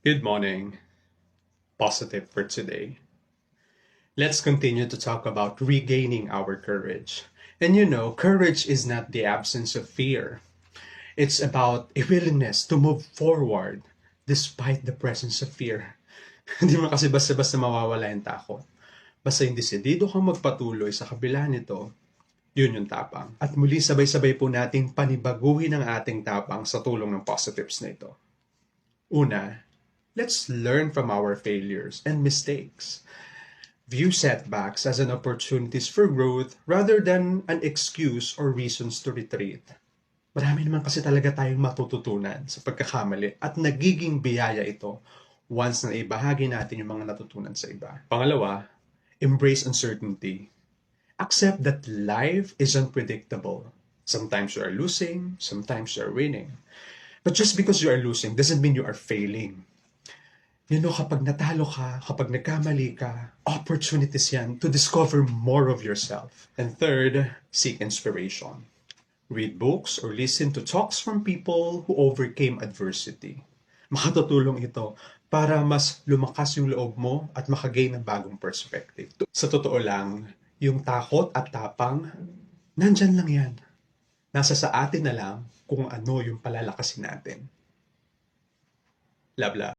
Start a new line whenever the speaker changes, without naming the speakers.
Good morning. Positive for today. Let's continue to talk about regaining our courage. And courage is not the absence of fear. It's about a willingness to move forward despite the presence of fear. Hindi mo kasi basta-basta mawawala yung takot. Basta yung desidido kang magpatuloy sa kabila nito, yun yung tapang. At muli sabay-sabay po nating panibaguhin ang ating tapang sa tulong ng positives na ito. Una, let's learn from our failures and mistakes. View setbacks as an opportunities for growth rather than an excuse or reasons to retreat. Marami naman kasi talaga tayong matututunan sa pagkakamali at nagiging biyaya ito once na ibahagi natin yung mga natutunan sa iba. Pangalawa, embrace uncertainty. Accept that life is unpredictable. Sometimes you are losing, sometimes you are winning. But just because you are losing doesn't mean you are failing. Kapag natalo ka, kapag nagkamali ka, opportunities yan to discover more of yourself. And third, seek inspiration. Read books or listen to talks from people who overcame adversity. Makatutulong ito para mas lumakas yung loob mo at makagain ng bagong perspective. Sa totoo lang, yung takot at tapang, nandyan lang yan. Nasa sa atin na lang kung ano yung palalakasin natin. Love, love.